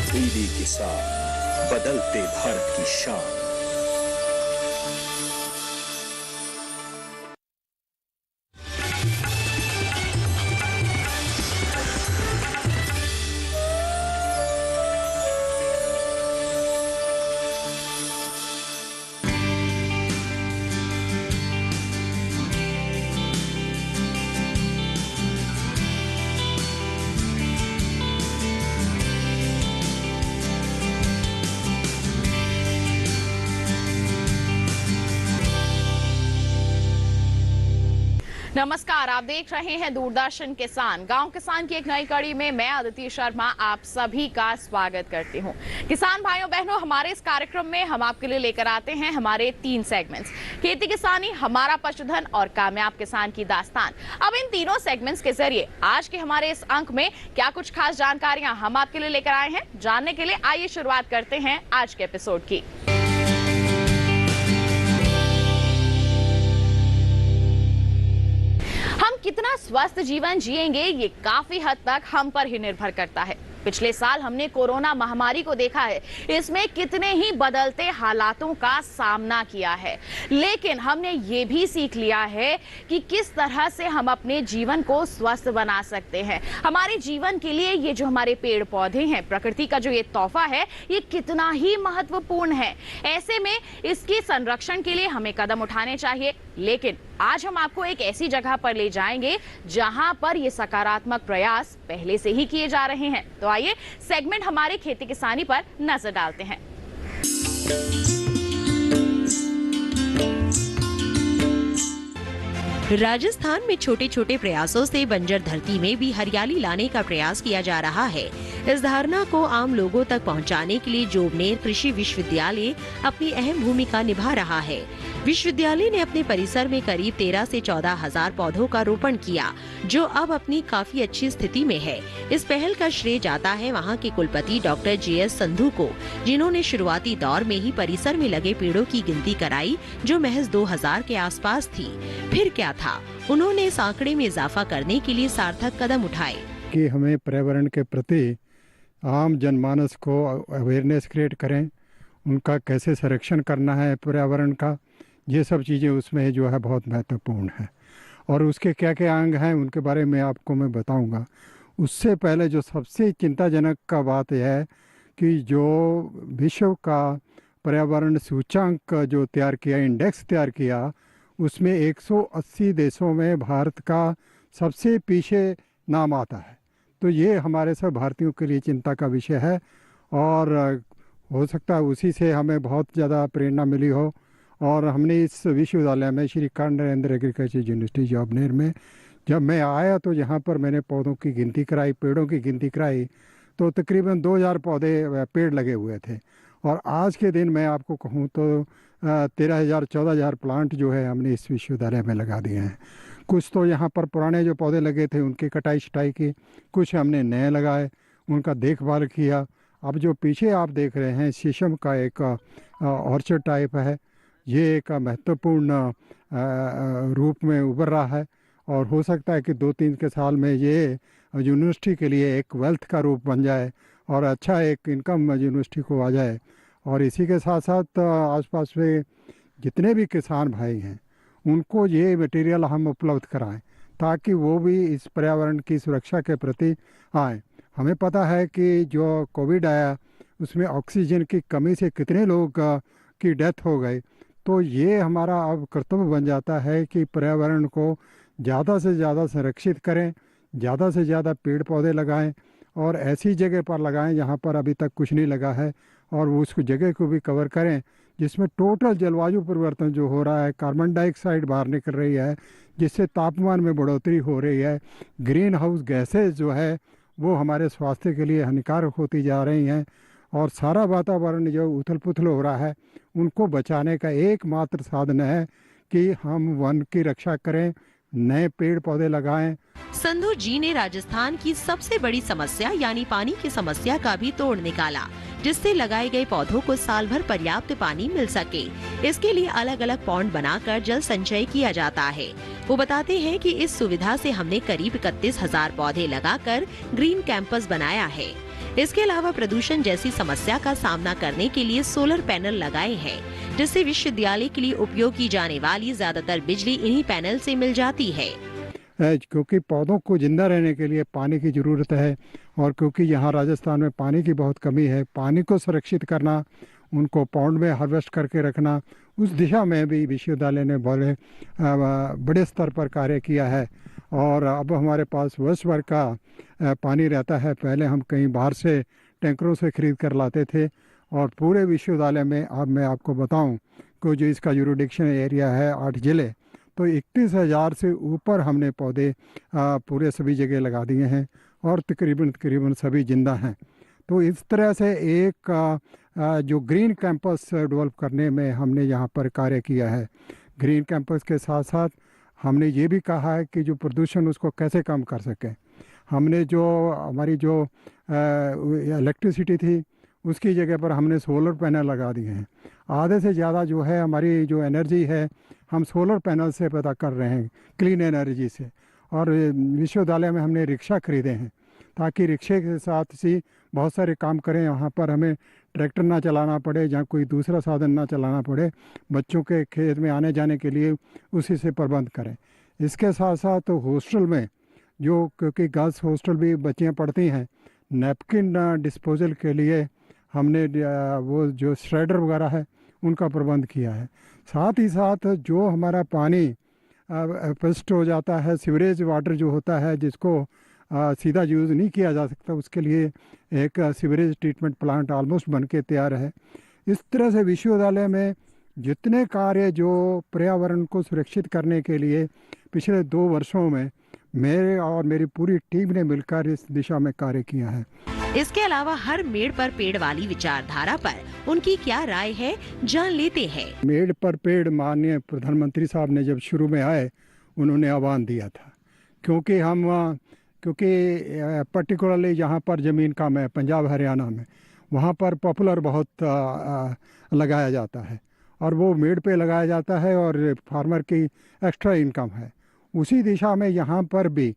तब्दीली के साथ बदलते भारत की शान। नमस्कार, आप देख रहे हैं दूरदर्शन किसान। गांव किसान की एक नई कड़ी में मैं अदिति शर्मा आप सभी का स्वागत करती हूं। किसान भाइयों बहनों, हमारे इस कार्यक्रम में हम आपके लिए लेकर आते हैं हमारे 3 सेगमेंट्स, खेती किसानी, हमारा पशुधन और कामयाब किसान की दास्तान। अब इन तीनों सेगमेंट्स के जरिए आज के हमारे इस अंक में क्या कुछ खास जानकारियां हम आपके लिए लेकर आए हैं, जानने के लिए आइए शुरुआत करते हैं आज के एपिसोड की। हम कितना स्वस्थ जीवन जिएंगे ये काफी हद तक हम पर ही निर्भर करता है। पिछले साल हमने कोरोना महामारी को देखा है, इसमें कितने ही बदलते हालातों का सामना किया है, लेकिन हमने ये भी सीख लिया है कि किस तरह से हम अपने जीवन को स्वस्थ बना सकते हैं। हमारे जीवन के लिए ये जो हमारे पेड़ पौधे हैं, प्रकृति का जो ये तोहफा है, ये कितना ही महत्वपूर्ण है। ऐसे में इसके संरक्षण के लिए हमें कदम उठाने चाहिए। लेकिन आज हम आपको एक ऐसी जगह पर ले जाएंगे जहां पर ये सकारात्मक प्रयास पहले से ही किए जा रहे हैं। तो आइए सेगमेंट हमारे खेती किसानी पर नजर डालते हैं। राजस्थान में छोटे छोटे प्रयासों से बंजर धरती में भी हरियाली लाने का प्रयास किया जा रहा है। इस धारणा को आम लोगों तक पहुंचाने के लिए जोबनेर कृषि विश्वविद्यालय अपनी अहम भूमिका निभा रहा है। विश्वविद्यालय ने अपने परिसर में करीब 13 से 14 हजार पौधों का रोपण किया, जो अब अपनी काफी अच्छी स्थिति में है। इस पहल का श्रेय जाता है वहाँ के कुलपति डॉक्टर JS संधू को, जिन्होंने शुरुआती दौर में ही परिसर में लगे पेड़ों की गिनती कराई, जो महज 2000 के आसपास थी। फिर क्या था, उन्होंने इस आंकड़े में इजाफा करने के लिए सार्थक कदम उठाए कि हमें पर्यावरण के प्रति आम जनमानस को अवेयरनेस क्रिएट करें, उनका कैसे संरक्षण करना है पर्यावरण का, ये सब चीज़ें उसमें जो है बहुत महत्वपूर्ण है। और उसके क्या क्या अंग हैं उनके बारे में आपको मैं बताऊंगा। उससे पहले जो सबसे चिंताजनक का बात यह है कि जो विश्व का पर्यावरण सूचांक जो तैयार किया, इंडेक्स तैयार किया, उसमें 180 देशों में भारत का सबसे पीछे नाम आता है। तो ये हमारे सब भारतीयों के लिए चिंता का विषय है और हो सकता है उसी से हमें बहुत ज़्यादा प्रेरणा मिली हो। और हमने इस विश्वविद्यालय में श्री नरेंद्र एग्रीकल्चर यूनिवर्सिटी जोबनेर में जब मैं आया तो यहाँ पर मैंने पौधों की गिनती कराई, पेड़ों की गिनती कराई, तो तकरीबन 2000 पेड़ लगे हुए थे। और आज के दिन मैं आपको कहूँ तो 13,000 14,000 प्लांट जो है हमने इस विश्वविद्यालय में लगा दिए हैं। कुछ तो यहाँ पर पुराने जो पौधे लगे थे उनकी कटाई छटाई की, कुछ हमने नए लगाए, उनका देखभाल किया। अब जो पीछे आप देख रहे हैं शीशम का एक ऑर्चर्ड टाइप है, ये एक महत्वपूर्ण रूप में उभर रहा है और हो सकता है कि 2-3 के साल में ये यूनिवर्सिटी के लिए एक वेल्थ का रूप बन जाए और अच्छा एक इनकम यूनिवर्सिटी को आ जाए। और इसी के साथ साथ आसपास में जितने भी किसान भाई हैं उनको ये मटेरियल हम उपलब्ध कराएं ताकि वो भी इस पर्यावरण की सुरक्षा के प्रति आएँ। हमें पता है कि जो कोविड आया उसमें ऑक्सीजन की कमी से कितने लोग की डेथ हो गई। तो ये हमारा अब कर्तव्य बन जाता है कि पर्यावरण को ज़्यादा से ज़्यादा संरक्षित करें, ज़्यादा से ज़्यादा पेड़ पौधे लगाएं और ऐसी जगह पर लगाएं जहाँ पर अभी तक कुछ नहीं लगा है, और उस जगह को भी कवर करें जिसमें टोटल जलवायु परिवर्तन जो हो रहा है, कार्बन डाइऑक्साइड बाहर निकल रही है जिससे तापमान में बढ़ोतरी हो रही है, ग्रीन हाउस गैसेज जो है वो हमारे स्वास्थ्य के लिए हानिकारक होती जा रही हैं और सारा वातावरण जो उथल पुथल हो रहा है उनको बचाने का एकमात्र साधन है कि हम वन की रक्षा करें, नए पेड़ पौधे लगाएं। संधू जी ने राजस्थान की सबसे बड़ी समस्या यानी पानी की समस्या का भी तोड़ निकाला, जिससे लगाए गए पौधों को साल भर पर्याप्त पानी मिल सके। इसके लिए अलग अलग पॉन्ड बनाकर जल संचय किया जाता है। वो बताते हैं कि इस सुविधा से हमने करीब 31,000 पौधे लगाकर ग्रीन कैंपस बनाया है। इसके अलावा प्रदूषण जैसी समस्या का सामना करने के लिए सोलर पैनल लगाए हैं, जिससे विश्वविद्यालय के लिए उपयोग की जाने वाली ज्यादातर बिजली इन्हीं पैनल से मिल जाती है। क्योंकि पौधों को जिंदा रहने के लिए पानी की ज़रूरत है, और क्योंकि यहाँ राजस्थान में पानी की बहुत कमी है, पानी को सुरक्षित करना, उनको पौंड में हार्वेस्ट करके रखना, उस दिशा में भी विश्वविद्यालय ने बड़े स्तर पर कार्य किया है। और अब हमारे पास वर्ष भर का पानी रहता है। पहले हम कहीं बाहर से टैंकरों से खरीद कर लाते थे, और पूरे विश्वविद्यालय में अब मैं आपको बताऊं कि जो इसका यूरिडिक्शन एरिया है 8 जिले, तो 31,000 से ऊपर हमने पौधे पूरे सभी जगह लगा दिए हैं, और तकरीबन सभी जिंदा हैं। तो इस तरह से एक जो ग्रीन कैंपस डेवलप करने में हमने यहाँ पर कार्य किया है। ग्रीन कैंपस के साथ साथ हमने ये भी कहा है कि जो प्रदूषण उसको कैसे कम कर सकें। हमने जो हमारी जो इलेक्ट्रिसिटी थी उसकी जगह पर हमने सोलर पैनल लगा दिए हैं। आधे से ज़्यादा जो है हमारी जो एनर्जी है हम सोलर पैनल से पैदा कर रहे हैं, क्लीन एनर्जी से। और विश्वविद्यालय में हमने रिक्शा खरीदे हैं, ताकि रिक्शे के साथ ही बहुत सारे काम करें। यहाँ पर हमें ट्रैक्टर ना चलाना पड़े, जहाँ कोई दूसरा साधन ना चलाना पड़े, बच्चों के खेत में आने जाने के लिए उसी से प्रबंध करें। इसके साथ साथ हॉस्टल में जो, क्योंकि गर्ल्स हॉस्टल भी बच्चियाँ पढ़ती हैं, नैपकिन डिस्पोजल के लिए हमने वो जो श्रेडर वगैरह है उनका प्रबंध किया है। साथ ही साथ जो हमारा पानी पेस्ट हो जाता है, सीवरेज वाटर जो होता है जिसको सीधा यूज़ नहीं किया जा सकता, उसके लिए एक सीवरेज ट्रीटमेंट प्लांट ऑलमोस्ट बन के तैयार है। इस तरह से विश्वविद्यालय में जितने कार्य जो पर्यावरण को सुरक्षित करने के लिए पिछले 2 वर्षों में मेरे और मेरी पूरी टीम ने मिलकर इस दिशा में कार्य किया है। इसके अलावा हर मेड़ पर पेड़ वाली विचारधारा पर उनकी क्या राय है, जान लेते हैं। मेड़ पर पेड़ माननीय प्रधानमंत्री साहब ने जब शुरू में आए, उन्होंने आह्वान दिया था, क्योंकि पर्टिकुलरली जहाँ पर ज़मीन कम है, पंजाब हरियाणा में, वहाँ पर पॉपुलर बहुत लगाया जाता है, और वो मेड़ पे लगाया जाता है और फार्मर की एक्स्ट्रा इनकम है। उसी दिशा में यहाँ पर भी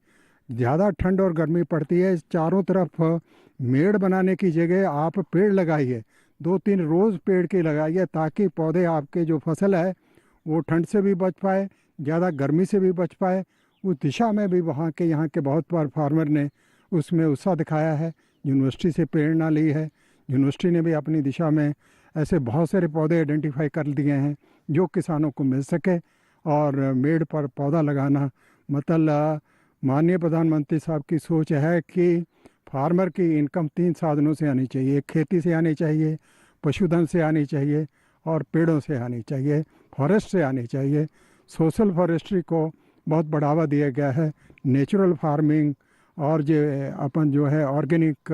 ज़्यादा ठंड और गर्मी पड़ती है, चारों तरफ मेड़ बनाने की जगह आप पेड़ लगाइए, 2-3 रोज़ पेड़ के लगाइए, ताकि पौधे आपके जो फसल है वो ठंड से भी बच पाए, ज़्यादा गर्मी से भी बच पाए। उस दिशा में भी वहाँ के यहाँ के बहुत बार फार्मर ने उसमें उत्साह दिखाया है, यूनिवर्सिटी से प्रेरणा ली है। यूनिवर्सिटी ने भी अपनी दिशा में ऐसे बहुत सारे पौधे आइडेंटिफाई कर दिए हैं जो किसानों को मिल सके। और मेड़ पर पौधा लगाना मतलब माननीय प्रधानमंत्री साहब की सोच है कि फार्मर की इनकम 3 साधनों से आनी चाहिए, खेती से आनी चाहिए, पशुधन से आनी चाहिए, और पेड़ों से आनी चाहिए, फॉरेस्ट से आनी चाहिए। सोशल फॉरेस्ट्री को बहुत बढ़ावा दिया गया है, नेचुरल फार्मिंग, और जो अपन जो है ऑर्गेनिक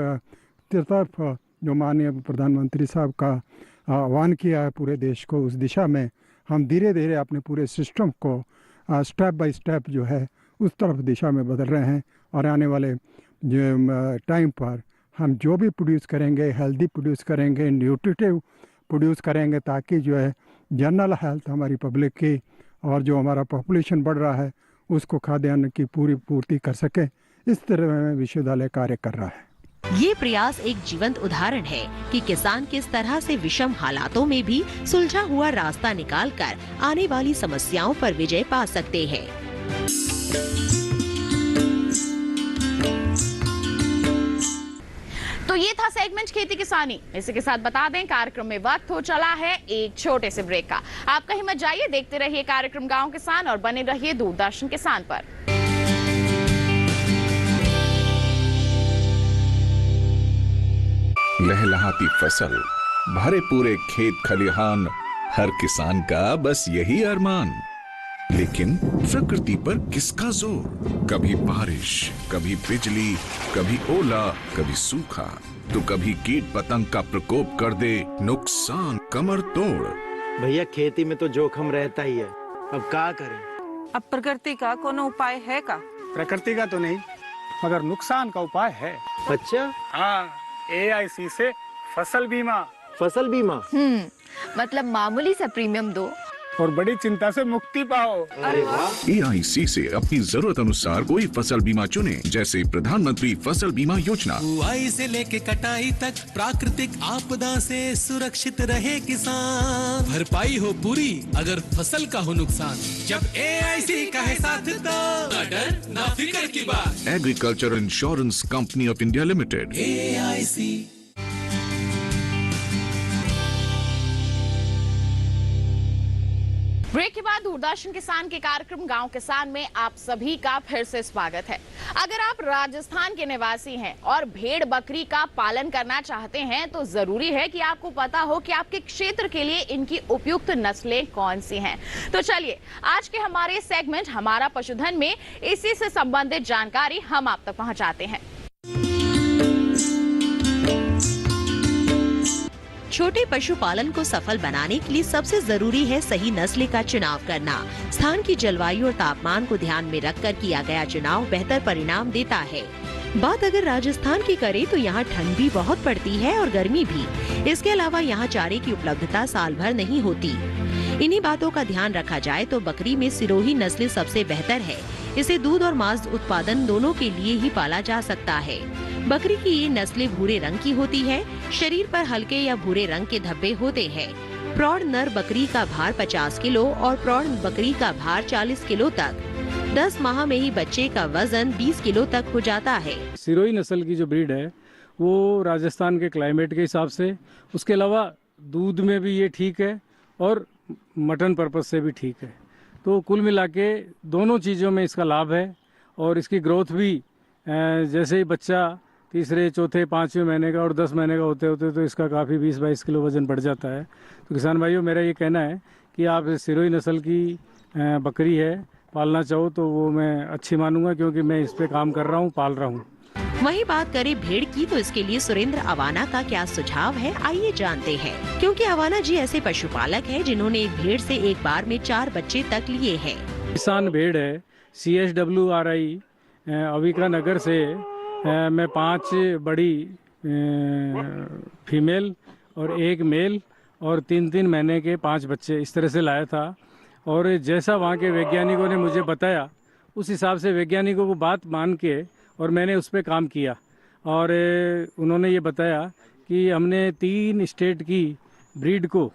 तरफ जो माननीय प्रधानमंत्री साहब का आह्वान किया है पूरे देश को, उस दिशा में हम धीरे धीरे अपने पूरे सिस्टम को स्टेप बाय स्टेप जो है उस तरफ दिशा में बदल रहे हैं। और आने वाले जो टाइम पर हम जो भी प्रोड्यूस करेंगे, हेल्दी प्रोड्यूस करेंगे, न्यूट्रिटिव प्रोड्यूस करेंगे, ताकि जो है जनरल हेल्थ हमारी पब्लिक की और जो हमारा पॉपुलेशन बढ़ रहा है उसको खाद्यान्न की पूरी पूर्ति कर सके। इस तरह में विश्वविद्यालय कार्य कर रहा है। ये प्रयास एक जीवंत उदाहरण है कि किसान किस तरह से विषम हालातों में भी सुलझा हुआ रास्ता निकालकर आने वाली समस्याओं पर विजय पा सकते हैं। तो ये था सेगमेंट खेती किसानी। इसी के साथ बता दें कार्यक्रम में वक्त हो चला है एक छोटे से ब्रेक का। आप कहीं मत जाइए, देखते रहिए कार्यक्रम गांव किसान और बने रहिए दूरदर्शन किसान पर। लहलहाती फसल, भरे पूरे खेत खलिहान, हर किसान का बस यही अरमान। लेकिन प्रकृति पर किसका जोर? कभी बारिश, कभी बिजली, कभी ओला, कभी सूखा, तो कभी कीट पतंग का प्रकोप कर दे नुकसान कमर तोड़। भैया खेती में तो जोखम रहता ही है, अब क्या करें? अब प्रकृति का कोनो उपाय है का? प्रकृति का तो नहीं, मगर नुकसान का उपाय है। अच्छा, हाँ, AIC से फसल बीमा। फसल बीमा मतलब मामूली सा प्रीमियम दो और बड़ी चिंता से मुक्ति पाओ। अरे वाह। EIC से अपनी जरूरत अनुसार कोई फसल बीमा चुने, जैसे प्रधानमंत्री फसल बीमा योजना। बुआई से लेके कटाई तक प्राकृतिक आपदा से सुरक्षित रहे किसान, भरपाई हो पूरी अगर फसल का हो नुकसान। जब AIC का है साथ तो ना डर ना फिक्र की बात। Agriculture insurance company of India limited, AIC। Break के बाद दूरदर्शन किसान के कार्यक्रम गांव किसान में आप सभी का फिर से स्वागत है। अगर आप राजस्थान के निवासी हैं और भेड़ बकरी का पालन करना चाहते हैं तो जरूरी है कि आपको पता हो कि आपके क्षेत्र के लिए इनकी उपयुक्त नस्लें कौन सी हैं। तो चलिए आज के हमारे सेगमेंट हमारा पशुधन में इसी से संबंधित जानकारी हम आप तक पहुंचाते हैं। छोटे पशुपालन को सफल बनाने के लिए सबसे जरूरी है सही नस्ल का चुनाव करना। स्थान की जलवायु और तापमान को ध्यान में रखकर किया गया चुनाव बेहतर परिणाम देता है। बात अगर राजस्थान की करें तो यहाँ ठंड भी बहुत पड़ती है और गर्मी भी। इसके अलावा यहाँ चारे की उपलब्धता साल भर नहीं होती। इन्हीं बातों का ध्यान रखा जाए तो बकरी में सिरोही नस्ल सबसे बेहतर है। इसे दूध और मांस उत्पादन दोनों के लिए ही पाला जा सकता है। बकरी की ये नस्लें भूरे रंग की होती है। शरीर पर हल्के या भूरे रंग के धब्बे होते हैं। प्रौढ़ नर बकरी का भार 50 किलो और प्रौढ़ बकरी का भार 40 किलो तक। 10 माह में ही बच्चे का वजन 20 किलो तक हो जाता है। सिरोही नस्ल की जो ब्रीड है वो राजस्थान के क्लाइमेट के हिसाब से, उसके अलावा दूध में भी ये ठीक है और मटन पर्पज से भी ठीक है। तो कुल मिला के दोनों चीज़ों में इसका लाभ है। और इसकी ग्रोथ भी जैसे ही बच्चा तीसरे चौथे 5वें महीने का और 10 महीने का होते होते तो इसका काफ़ी 20-22 किलो वजन बढ़ जाता है। तो किसान भाइयों, मेरा ये कहना है कि आप सिरोही नस्ल की बकरी है पालना चाहो तो वो मैं अच्छी मानूंगा, क्योंकि मैं इस पे काम कर रहा हूँ, पाल रहा हूँ। वहीं बात करें भेड़ की तो इसके लिए सुरेंद्र अवाना का क्या सुझाव है, आइए जानते हैं। क्योंकि अवाना जी ऐसे पशुपालक हैं जिन्होंने एक भेड़ से एक बार में 4 बच्चे तक लिए हैं। किसान भेड़ है CSWRI अविका नगर से मैं 5 बड़ी फीमेल और 1 मेल और 3-3 महीने के 5 बच्चे इस तरह से लाया था। और जैसा वहाँ के वैज्ञानिकों ने मुझे बताया उस हिसाब से वैज्ञानिकों को बात मान के और मैंने उस पर काम किया। और उन्होंने ये बताया कि हमने 3 स्टेट की ब्रीड को,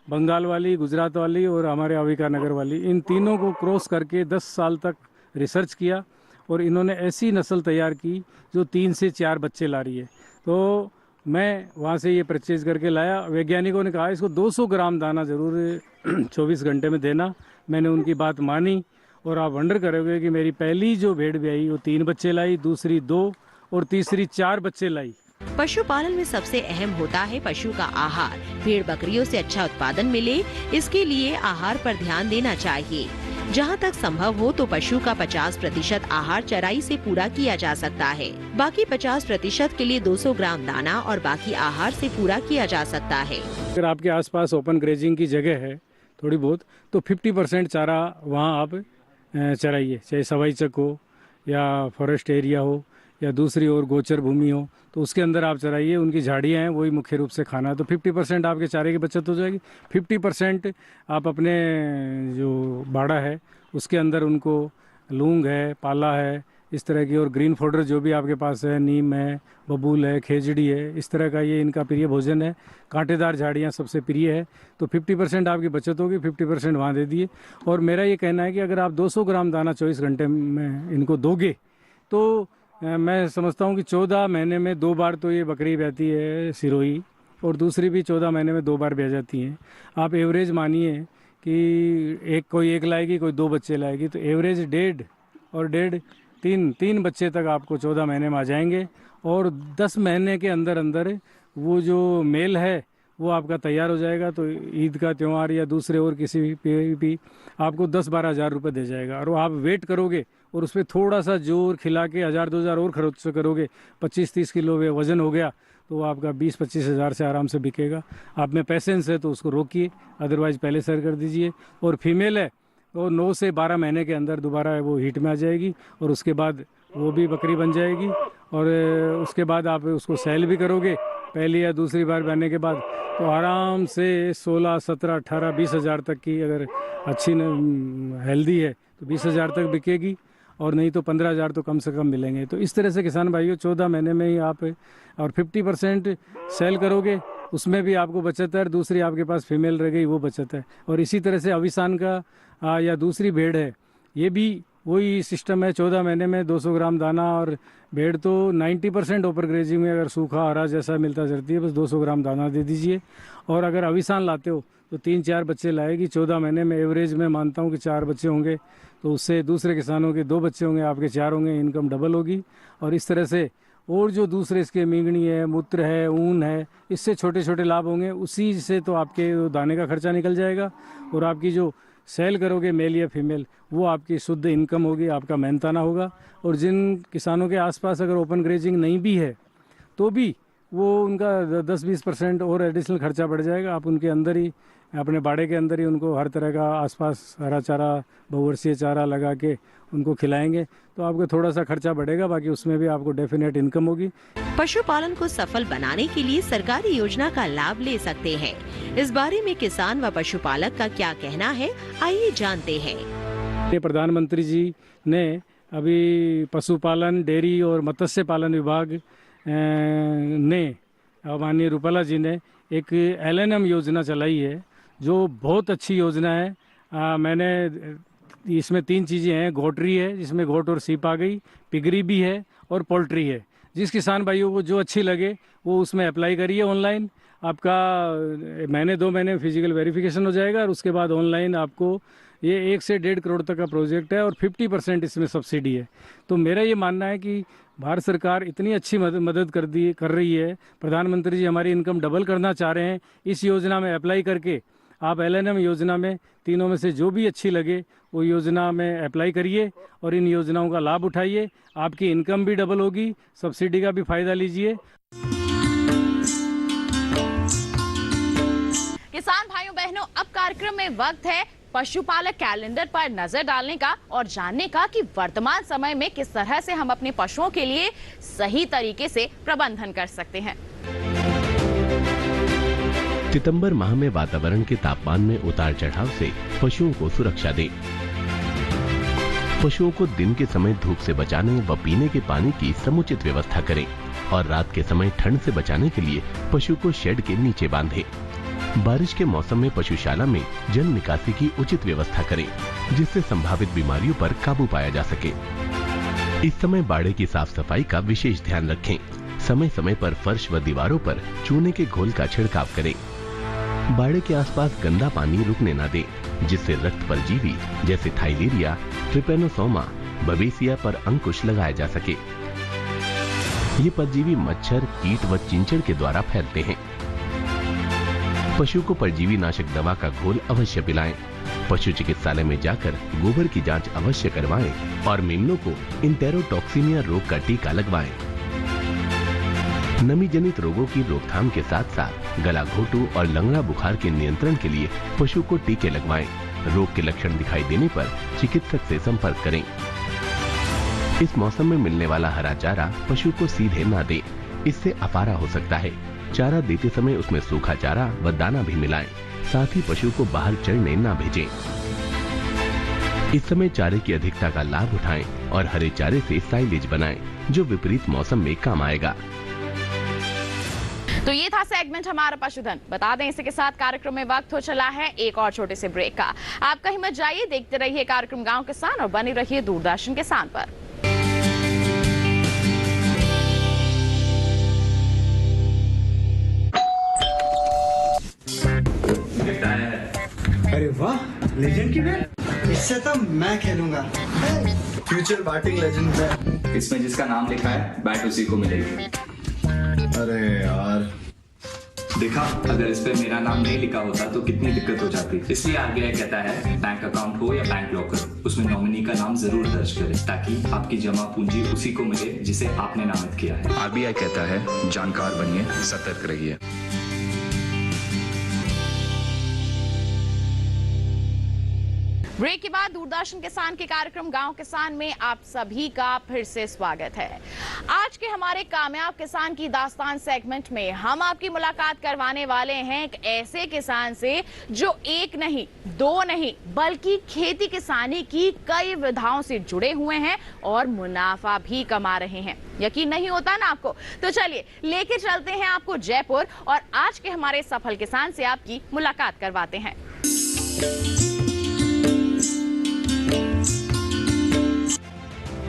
बंगाल वाली, गुजरात वाली और हमारे अविका नगर वाली, इन तीनों को क्रॉस करके 10 साल तक रिसर्च किया और इन्होंने ऐसी नस्ल तैयार की जो 3 से 4 बच्चे ला रही है। तो मैं वहाँ से ये परचेज करके लाया। वैज्ञानिकों ने कहा इसको 200 ग्राम दाना ज़रूर 24 घंटे में देना। मैंने उनकी बात मानी और आप वंडर करोगे कि मेरी पहली जो भेड़ ब्याई वो 3 बच्चे लाई, दूसरी 2 और तीसरी 4 बच्चे लाई। पशुपालन में सबसे अहम होता है पशु का आहार। भेड़ बकरियों से अच्छा उत्पादन मिले, इसके लिए आहार पर ध्यान देना चाहिए। जहाँ तक संभव हो तो पशु का 50% आहार चराई से पूरा किया जा सकता है। बाकी 50% के लिए 200 ग्राम दाना और बाकी आहार से पूरा किया जा सकता है। अगर आपके आसपास ओपन ग्रेजिंग की जगह है थोड़ी बहुत तो 50% चारा वहाँ आप चराइए, चाहे सवाई चक हो या फॉरेस्ट एरिया हो या दूसरी और गोचर भूमि हो, तो उसके अंदर आप चराइए। उनकी झाड़ियाँ हैं वही मुख्य रूप से खाना है। तो 50% आपके चारे की बचत हो जाएगी। 50% आप अपने जो बाड़ा है उसके अंदर उनको लूंग है, पाला है, इस तरह की और ग्रीन फोडर जो भी आपके पास है, नीम है, बबूल है, खेजड़ी है, इस तरह का ये इनका प्रिय भोजन है। कांटेदार झाड़ियाँ सबसे प्रिय है। तो 50% आपकी बचत होगी, 50% वहाँ दे दिए। और मेरा ये कहना है कि अगर आप 200 ग्राम दाना 24 घंटे में इनको दोगे तो मैं समझता हूँ कि 14 महीने में 2 बार तो ये बकरी ब्याती है सिरोही, और दूसरी भी 14 महीने में 2 बार ब्याह जाती हैं। आप एवरेज मानिए कि कोई 1 लाएगी, कोई 2 बच्चे लाएगी, तो एवरेज 1.5 और 1.5 3 बच्चे तक आपको 14 महीने में आ जाएंगे। और 10 महीने के अंदर अंदर वो जो मेल है वो आपका तैयार हो जाएगा। तो ईद का त्यौहार या दूसरे और किसी भी आपको 10-12 हज़ार रुपये दे जाएगा। और आप वेट करोगे और उस पर थोड़ा सा जोर खिला के 1,000-2,000 और खर्च करोगे, 25-30 किलो वजन हो गया तो वो आपका 20-25 हज़ार से आराम से बिकेगा। आप में पैसेंस है तो उसको रोकिए, अदरवाइज पहले शेयर कर दीजिए। और फीमेल है वो 9 से 12 महीने के अंदर दोबारा वो हीट में आ जाएगी और उसके बाद वो भी बकरी बन जाएगी। और उसके बाद आप उसको सेल भी करोगे पहली या दूसरी बार बनने के बाद, तो आराम से 16, 17, 18, 20 हज़ार तक की अगर अच्छी हेल्दी है तो 20,000 तक बिकेगी, और नहीं तो 15,000 तो कम से कम मिलेंगे। तो इस तरह से किसान भाइयों 14 महीने में ही आप और 50% सेल करोगे, उसमें भी आपको बचत है, और दूसरी आपके पास फीमेल रह गई वो बचत है। और इसी तरह से अविसान का या दूसरी भेड़ है, ये भी वही सिस्टम है, 14 महीने में 200 ग्राम दाना, और भेड़ तो 90% ओवर ग्रेजिंग में अगर सूखा हरा जैसा मिलता चलती है, बस 200 ग्राम दाना दे दीजिए। और अगर अविसान लाते हो तो 3-4 बच्चे लाएगी, 14 महीने में एवरेज में मानता हूँ कि 4 बच्चे होंगे, तो उससे दूसरे किसानों के 2 बच्चे होंगे, आपके 4 होंगे, इनकम डबल होगी। और इस तरह से और जो दूसरे इसके मींगनी है, मूत्र है, ऊन है, इससे छोटे छोटे लाभ होंगे, उसी से तो आपके दाने का खर्चा निकल जाएगा, और आपकी जो सेल करोगे मेल या फीमेल, वो आपकी शुद्ध इनकम होगी, आपका मेहनताना होगा। और जिन किसानों के आसपास अगर ओपन ग्रेजिंग नहीं भी है तो भी वो उनका 10-20% और एडिशनल खर्चा बढ़ जाएगा। आप उनके अंदर ही, अपने बाड़े के अंदर ही उनको हर तरह का आसपास हरा चारा, बहुवर्षीय चारा लगा के उनको खिलाएंगे, तो आपको थोड़ा सा खर्चा बढ़ेगा, बाकी उसमें भी आपको डेफिनेट इनकम होगी। पशुपालन को सफल बनाने के लिए सरकारी योजना का लाभ ले सकते हैं। इस बारे में किसान व पशुपालक का क्या कहना है, आइए जानते हैं। प्रधानमंत्री जी ने अभी पशुपालन, डेयरी और मत्स्य पालन विभाग ने, माननीय रूपाला जी ने एक LNM योजना चलाई है, जो बहुत अच्छी योजना है। मैंने इसमें 3 चीज़ें हैं, घोटरी है जिसमें घोट और सीप आ गई, पिगरी भी है, और पोल्ट्री है। जिस किसान भाइयों को जो अच्छी लगे वो उसमें अप्लाई करिए ऑनलाइन। आपका 2 महीने फिजिकल वेरिफिकेशन हो जाएगा, और उसके बाद ऑनलाइन आपको ये 1 से 1.5 करोड़ तक का प्रोजेक्ट है, और 50% इसमें सब्सिडी है। तो मेरा ये मानना है कि भारत सरकार इतनी अच्छी मदद कर रही है, प्रधानमंत्री जी हमारी इनकम डबल करना चाह रहे हैं। इस योजना में अप्लाई करके आप LNM योजना में तीनों में से जो भी अच्छी लगे वो योजना में अप्लाई करिए, और इन योजनाओं का लाभ उठाइए। आपकी इनकम भी डबल होगी, सब्सिडी का भी फायदा लीजिए। किसान भाइयों बहनों, अब कार्यक्रम में वक्त है पशुपालक कैलेंडर पर नजर डालने का और जानने का कि वर्तमान समय में किस तरह से हम अपने पशुओं के लिए सही तरीके से प्रबंधन कर सकते हैं। सितंबर माह में वातावरण के तापमान में उतार चढ़ाव से पशुओं को सुरक्षा दें। पशुओं को दिन के समय धूप से बचाने व पीने के पानी की समुचित व्यवस्था करें, और रात के समय ठंड से बचाने के लिए पशु को शेड के नीचे बांधें। बारिश के मौसम में पशुशाला में जल निकासी की उचित व्यवस्था करें, जिससे संभावित बीमारियों पर काबू पाया जा सके। इस समय बाड़े की साफ सफाई का विशेष ध्यान रखें। समय समय पर फर्श व दीवारों पर चूने के घोल का छिड़काव करें। बाड़े के आसपास गंदा पानी रुकने न दें, जिससे रक्त परजीवी जैसे थाइलेरिया, ट्रिपेनोसोमा, बवेसिया पर अंकुश लगाया जा सके। ये परजीवी मच्छर, कीट व चिंचड़ के द्वारा फैलते हैं। पशु को परजीवी नाशक दवा का घोल अवश्य पिलाएं। पशु चिकित्सालय में जाकर गोबर की जांच अवश्य करवाएं, और मेमनों को इंटेरोटॉक्सिमिया रोग का टीका लगवाएं। नमी जनित रोगों की रोकथाम के साथ साथ गला घोटू और लंगड़ा बुखार के नियंत्रण के लिए पशु को टीके लगवाएं। रोग के लक्षण दिखाई देने पर चिकित्सक से संपर्क करें। इस मौसम में मिलने वाला हरा चारा पशु को सीधे न दें, इससे अपारा हो सकता है। चारा देते समय उसमें सूखा चारा व दाना भी मिलाएं। साथ ही पशु को बाहर चरने न भेजें। इस समय चारे की अधिकता का लाभ उठाएं और हरे चारे से साइलेज बनाएं, जो विपरीत मौसम में काम आएगा। तो ये था सेगमेंट हमारा पशुधन। बता दें इसी के साथ कार्यक्रम में वक्त हो चला है एक और छोटे से ब्रेक का। आप कहीं मत जाइए, देखते रहिए कार्यक्रम गांव किसान और बने रहिए दूरदर्शन किसान पर। अरे वाह, लेजेंड की बैट। इससे तो मैं खेलूंगा। फ्यूचर बैटिंग लेजेंड है। इसमें जिसका नाम लिखा है बैट उसी को मिलेगी। अरे यार, देखा, अगर इस पे मेरा नाम नहीं लिखा होता तो कितनी दिक्कत हो जाती। इसलिए RBI कहता है बैंक अकाउंट हो या बैंक लॉकर, उसमें नॉमिनी का नाम जरूर दर्ज करें, ताकि आपकी जमा पूंजी उसी को मिले जिसे आपने नामित किया है। RBI कहता है जानकार बनिए, सतर्क रहिए। ब्रेक के बाद दूरदर्शन किसान के कार्यक्रम गांव किसान में आप सभी का फिर से स्वागत है। आज के हमारे कामयाब किसान की दास्तान सेगमेंट में हम आपकी मुलाकात करवाने वाले हैं एक ऐसे किसान से जो एक नहीं, दो नहीं, बल्कि खेती किसानी की कई विधाओं से जुड़े हुए हैं और मुनाफा भी कमा रहे हैं। यकीन नहीं होता ना आपको? तो चलिए लेके चलते हैं आपको जयपुर और आज के हमारे सफल किसान से आपकी मुलाकात करवाते हैं।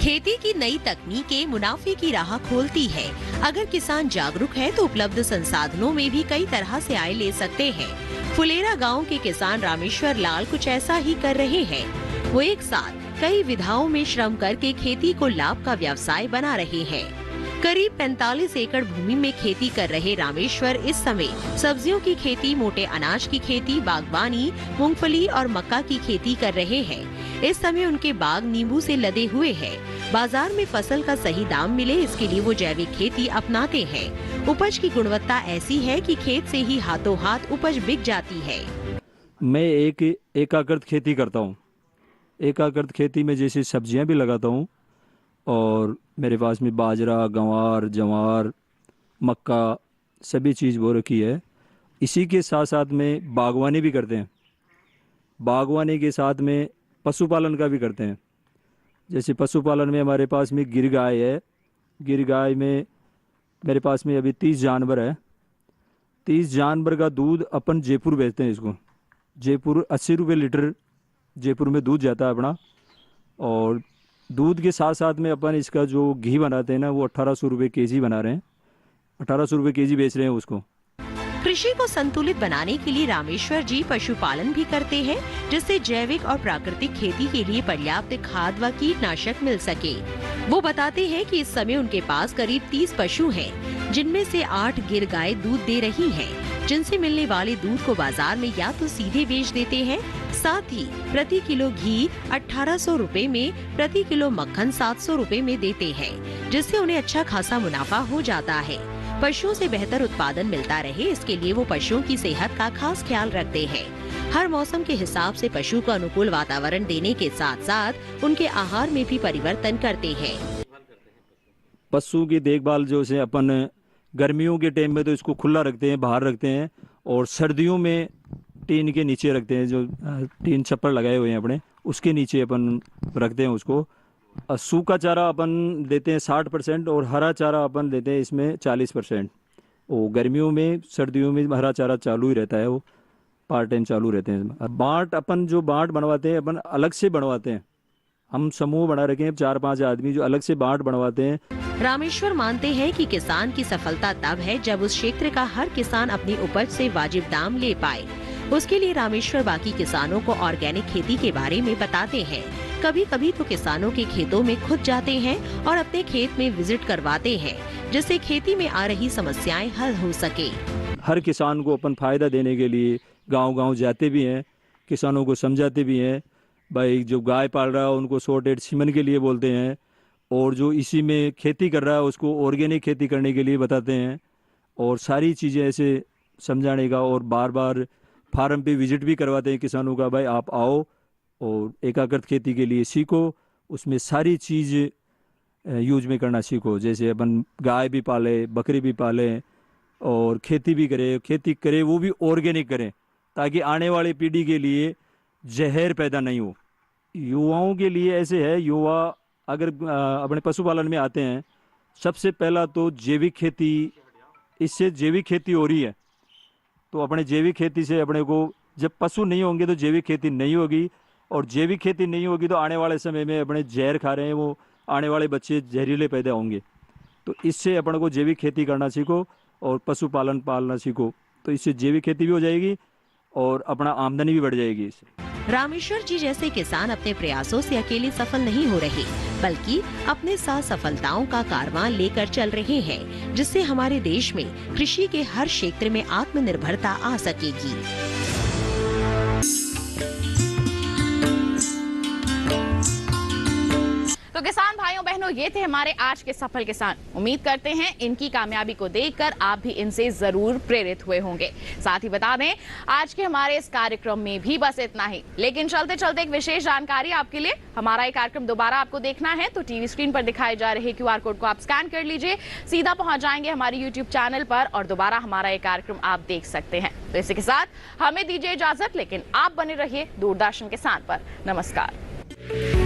खेती की नई तकनीकें मुनाफे की राह खोलती है। अगर किसान जागरूक है तो उपलब्ध संसाधनों में भी कई तरह से आय ले सकते हैं। फुलेरा गांव के किसान रामेश्वर लाल कुछ ऐसा ही कर रहे हैं। वो एक साथ कई विधाओं में श्रम करके खेती को लाभ का व्यवसाय बना रहे हैं। करीब 45 एकड़ भूमि में खेती कर रहे रामेश्वर इस समय सब्जियों की खेती, मोटे अनाज की खेती, बागवानी, मूंगफली और मक्का की खेती कर रहे हैं। इस समय उनके बाग नींबू से लदे हुए हैं। बाजार में फसल का सही दाम मिले इसके लिए वो जैविक खेती अपनाते हैं। उपज की गुणवत्ता ऐसी है कि खेत से ही हाथों हाथ उपज बिक जाती है। मैं एकाकृत खेती करता हूँ। एकाकृत खेती में जैसे सब्जियाँ भी लगाता हूँ और मेरे पास में बाजरा, गंवार, जवार, मक्का सभी चीज़ बो रखी है। इसी के साथ साथ में बागवानी भी करते हैं। बागवानी के साथ में पशुपालन का भी करते हैं। जैसे पशुपालन में हमारे पास में गिर गाय है। गिर गाय में मेरे पास में अभी 30 जानवर है। 30 जानवर का दूध अपन जयपुर बेचते हैं। इसको जयपुर 80 रुपये लीटर जयपुर में दूध जाता है अपना। और दूध के साथ साथ में अपन इसका जो घी बनाते हैं ना, वो 1800 रुपये केजी बना रहे हैं। 1800 रुपये केजी बेच रहे हैं उसको। कृषि को संतुलित बनाने के लिए रामेश्वर जी पशुपालन भी करते हैं, जिससे जैविक और प्राकृतिक खेती के लिए पर्याप्त खाद व कीटनाशक मिल सके। वो बताते हैं कि इस समय उनके पास करीब 30 पशु हैं, जिनमें से 8 गिर गाय दूध दे रही हैं, जिनसे मिलने वाले दूध को बाजार में या तो सीधे बेच देते हैं, साथ ही प्रति किलो घी 1800 रुपए में, प्रति किलो मक्खन 700 रुपए में देते हैं, जिससे उन्हें अच्छा खासा मुनाफा हो जाता है। पशुओं से बेहतर उत्पादन मिलता रहे इसके लिए वो पशुओं की सेहत का खास ख्याल रखते हैं। हर मौसम के हिसाब से पशु को अनुकूल वातावरण देने के साथ साथ उनके आहार में भी परिवर्तन करते हैं। पशु की देखभाल जो से अपन गर्मियों के टाइम में तो इसको खुला रखते हैं, बाहर रखते हैं, और सर्दियों में टीन के नीचे रखते हैं। जो टीन छप्पर लगाए हुए हैं अपने, उसके नीचे अपन रखते हैं उसको। सूखा चारा अपन देते हैं 60% और हरा चारा अपन देते हैं इसमें 40%। वो गर्मियों में, सर्दियों में हरा चारा चालू ही रहता है, वो पार्ट टाइम चालू रहते हैं। बाट अपन जो बाट बनवाते हैं अपन अलग से बनवाते हैं। हम समूह बना रखे हैं 4-5 आदमी जो अलग से बाट बनवाते हैं। रामेश्वर मानते हैं कि किसान की सफलता तब है जब उस क्षेत्र का हर किसान अपनी उपज से वाजिब दाम ले पाए। उसके लिए रामेश्वर बाकी किसानों को ऑर्गेनिक खेती के बारे में बताते हैं। कभी कभी तो किसानों के खेतों में खुद जाते हैं और अपने खेत में विजिट करवाते हैं, जिससे खेती में आ रही समस्याएं हल हो सके। हर किसान को अपन फायदा देने के लिए गांव-गांव जाते भी हैं, किसानों को समझाते भी हैं। भाई जो गाय पाल रहा है उनको सॉर्टेड सीमन के लिए बोलते हैं, और जो इसी में खेती कर रहा है उसको ऑर्गेनिक खेती करने के लिए बताते हैं। और सारी चीज़ें ऐसे समझाने का, और बार बार फार्म पे विजिट भी करवाते हैं किसानों का। भाई आप आओ और एकाकृत खेती के लिए सीखो, उसमें सारी चीज़ यूज में करना सीखो। जैसे अपन गाय भी पाले, बकरी भी पाले, और खेती भी करें। खेती करें वो भी ऑर्गेनिक करें, ताकि आने वाली पीढ़ी के लिए जहर पैदा नहीं हो। युवाओं के लिए ऐसे है, युवा अगर अपने पशुपालन में आते हैं, सबसे पहला तो जैविक खेती, इससे जैविक खेती हो रही है, तो अपने जैविक खेती से अपने को, जब पशु नहीं होंगे तो जैविक खेती नहीं होगी, और जैविक खेती नहीं होगी तो आने वाले समय में अपने जहर खा रहे हैं वो आने वाले बच्चे जहरीले पैदा होंगे। तो इससे अपने को जैविक खेती करना सीखो और पशुपालन पालना सीखो, तो इससे जैविक खेती भी हो जाएगी और अपना आमदनी भी बढ़ जाएगी इससे। रामेश्वर जी जैसे किसान अपने प्रयासों से अकेले सफल नहीं हो रहे, बल्कि अपने साथ सफलताओं का कारवां लेकर चल रहे हैं, जिससे हमारे देश में कृषि के हर क्षेत्र में आत्मनिर्भरता आ सकेगी। तो तो किसान भाइयों बहनों, ये थे हमारे आज के सफल किसान। उम्मीद करते हैं इनकी कामयाबी को देखकर आप भी इनसे जरूर प्रेरित हुए होंगे। साथ ही बता दें, आज के हमारे इस कार्यक्रम में भी बस इतना ही, लेकिन चलते चलते एक विशेष जानकारी आपके लिए। हमारा ये कार्यक्रम दोबारा आपको देखना है तो टीवी स्क्रीन पर दिखाए जा रहे QR कोड को आप स्कैन कर लीजिए, सीधा पहुंच जाएंगे हमारे YouTube चैनल पर और दोबारा हमारा ये कार्यक्रम आप देख सकते हैं। तो इसी के साथ हमें दीजिए इजाजत, लेकिन आप बने रहिए दूरदर्शन किसान पर। नमस्कार।